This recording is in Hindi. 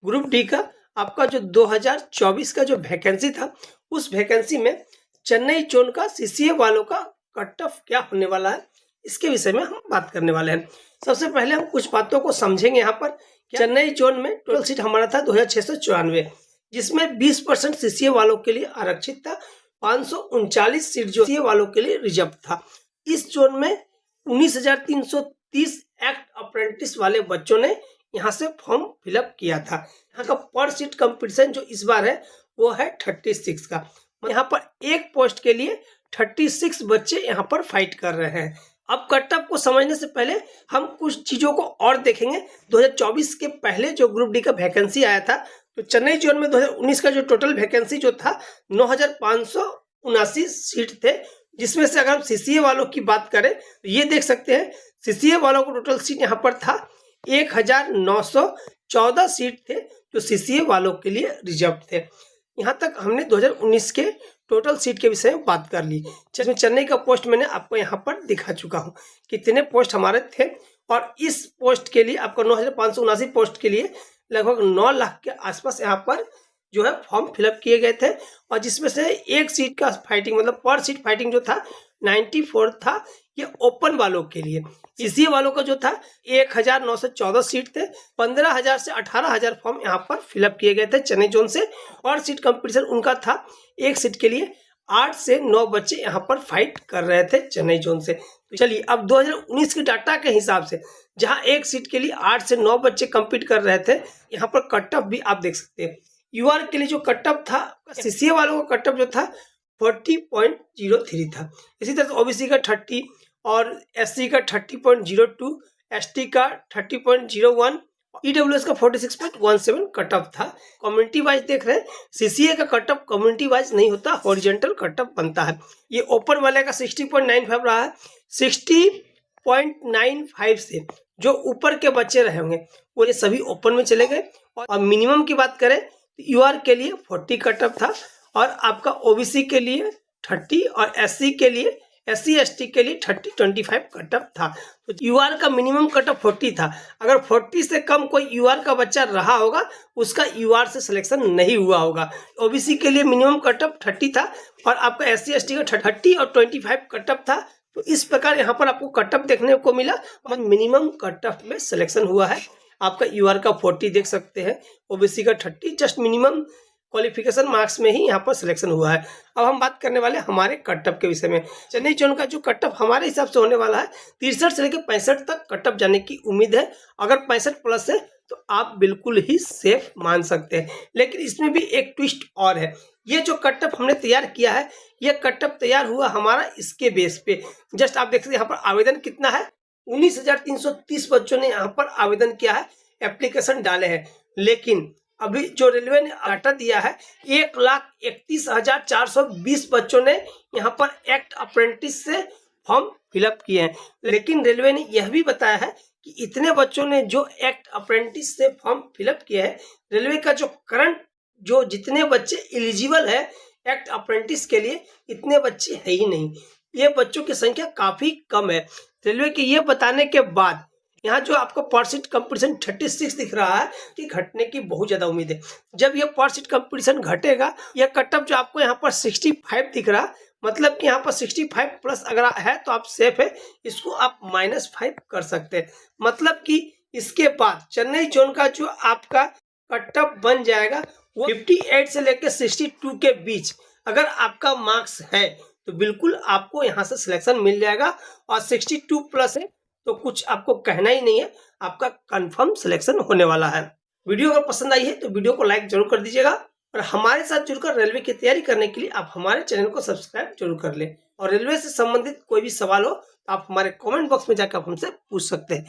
ग्रुप डी का आपका जो 2024 का जो वैकेंसी था, उस वैकेंसी में चेन्नई जोन का सीसीए वालों का कट ऑफ क्या होने वाला है, इसके विषय में हम बात करने वाले हैं। सबसे पहले हम कुछ बातों को समझेंगे। यहाँ पर चेन्नई जोन में टोटल सीट हमारा था 2694, जिसमें 20% सीसीए वालों के लिए आरक्षित था। 539 सीट जो सीसीए वालों के लिए रिजर्व था। इस जोन में 19,330 एक्ट अप्रेंटिस वाले बच्चों ने यहाँ से फॉर्म फिलअप किया था। यहाँ का पर सीट कंपटीशन जो इस बार है वो है 36 का। यहाँ पर एक पोस्ट के लिए 36 बच्चे यहाँ पर फाइट कर रहे हैं। अब कट ऑफ को समझने से पहले हम कुछ चीजों को और देखेंगे। 2024 के पहले जो ग्रुप डी का वैकेंसी आया था, तो चेन्नई जोन में 2019 का जो टोटल वैकेंसी जो था 9,579 सीट थे, जिसमें से अगर हम सीसीए वालों की बात करें तो ये देख सकते हैं सीसीए वालों को टोटल सीट यहाँ पर था 1,914 सीट थे जो सीसीए वालों के लिए रिजर्व थे। यहाँ तक हमने 2019 के टोटल सीट के विषय में बात कर ली, जिसमें चेन्नई का पोस्ट मैंने आपको यहाँ पर दिखा चुका हूँ कितने पोस्ट हमारे थे। और इस पोस्ट के लिए आपको 9,579 पोस्ट के लिए लगभग 9 लाख के आसपास यहाँ पर जो है फॉर्म फिलअप किए गए थे। और जिसमें से एक सीट का फाइटिंग मतलब पर सीट फाइटिंग जो था 94 था, ये ओपन वालों के लिए। सीसीए वालों का जो था 1,914 सीट थे। 15,000 से 18,000 फॉर्म यहाँ पर फिलअप किए गए थे चेन्नई जोन से। और सीट कंपटीशन उनका था एक सीट के लिए 8 से 9 बच्चे यहाँ पर फाइट कर रहे थे चेन्नई जोन से। तो चलिए अब 2019 के डाटा के हिसाब से जहाँ एक सीट के लिए 8 से 9 बच्चे कम्पीट कर रहे थे, यहाँ पर कट ऑफ भी आप देख सकते हैं। यूआर के लिए जो कट ऑफ था, सीसीए वालों का कट ऑफ जो था 40.03 था। इसी तरह से ओबीसी का 30 और एससी का 30.02, एसटी का 30.01, ईडब्ल्यूएस का 46.17 कट ऑफ था। कम्युनिटी वाइज देख रहे हैं, सीसीए का कट ऑफ कम्युनिटी वाइज नहीं होता, हॉरिजॉन्टल कट ऑफ बनता है। ये ओपन वाले का 60.95 रहा है। 60.95 से जो ऊपर के बच्चे रहे होंगे वो ये सभी ओपन में चले गए। और मिनिमम की बात करें तो यूआर के लिए 40 कट ऑफ था, और आपका ओबीसी के लिए 30 और एससी के लिए एससी एसटी के लिए 30-25 कट ऑफ था। तो यूआर का मिनिमम कट ऑफ 40 था। अगर 40 से कम कोई यूआर का बच्चा रहा होगा, उसका यूआर से सिलेक्शन नहीं हुआ होगा। ओबीसी के लिए मिनिमम कट ऑफ 30 था, और आपका एससी एसटी का 30 और 25 कट ऑफ था। तो इस प्रकार यहाँ पर आपको कट ऑफ देखने को मिला, और मिनिमम कट ऑफ में सिलेक्शन हुआ है। आपका यूआर का 40 देख सकते हैं, ओबीसी का 30, जस्ट मिनिमम क्वालिफिकेशन मार्क्स में ही यहाँ पर सिलेक्शन हुआ है। अब हम बात करने वाले हमारे कट ऑफ के विषय में। चेन्नई जोन का जो कट ऑफ हमारे हिसाब से होने वाला है 63 से लेकर 65 तक कट ऑफ जाने की उम्मीद है। अगर 65 प्लस है तो आप बिल्कुल ही सेफ मान सकते हैं। लेकिन इसमें भी एक ट्विस्ट और है। ये जो कट ऑफ हमने तैयार किया है, ये कट ऑफ तैयार हुआ हमारा इसके बेस पे। जस्ट आप देख सकते हैं यहाँ पर आवेदन कितना है, 19,330 बच्चों ने यहाँ पर आवेदन किया है, एप्लीकेशन डाले हैं। लेकिन अभी जो रेलवे ने डाटा दिया है 1,31,420 बच्चों ने यहाँ पर एक्ट अप्रेंटिस से फॉर्म फिलअप किए हैं। लेकिन रेलवे ने यह भी बताया है कि इतने बच्चों ने जो एक्ट अप्रेंटिस से फॉर्म फिलअप किया है, रेलवे का जो करंट जो जितने बच्चे एलिजिबल है एक्ट अप्रेंटिस के लिए, इतने बच्चे है ही नहीं। ये बच्चों की संख्या काफी कम है। रेलवे के ये बताने के बाद यहाँ जो आपको पर सीट कंपटीशन 36 दिख रहा है कि घटने की बहुत ज्यादा उम्मीद है। जब ये पर सीट कंपटीशन घटेगा, यह कट ऑफ जो आपको यहाँ पर 65 दिख रहा, मतलब कि यहाँ पर 65 प्लस अगर है तो आप सेफ है, इसको आप -5 कर सकते हैं। मतलब कि इसके बाद चेन्नई जोन का जो आपका कट ऑफ बन जाएगा वो 58 से लेकर 62 के बीच अगर आपका मार्क्स है तो बिल्कुल आपको यहाँ से सिलेक्शन मिल जाएगा। और 62 प्लस है तो कुछ आपको कहना ही नहीं है, आपका कंफर्म सिलेक्शन होने वाला है। वीडियो अगर पसंद आई है तो वीडियो को लाइक जरूर कर दीजिएगा, और हमारे साथ जुड़कर रेलवे की तैयारी करने के लिए आप हमारे चैनल को सब्सक्राइब जरूर कर लें। और रेलवे से संबंधित कोई भी सवाल हो तो आप हमारे कमेंट बॉक्स में जाकर हमसे पूछ सकते हैं।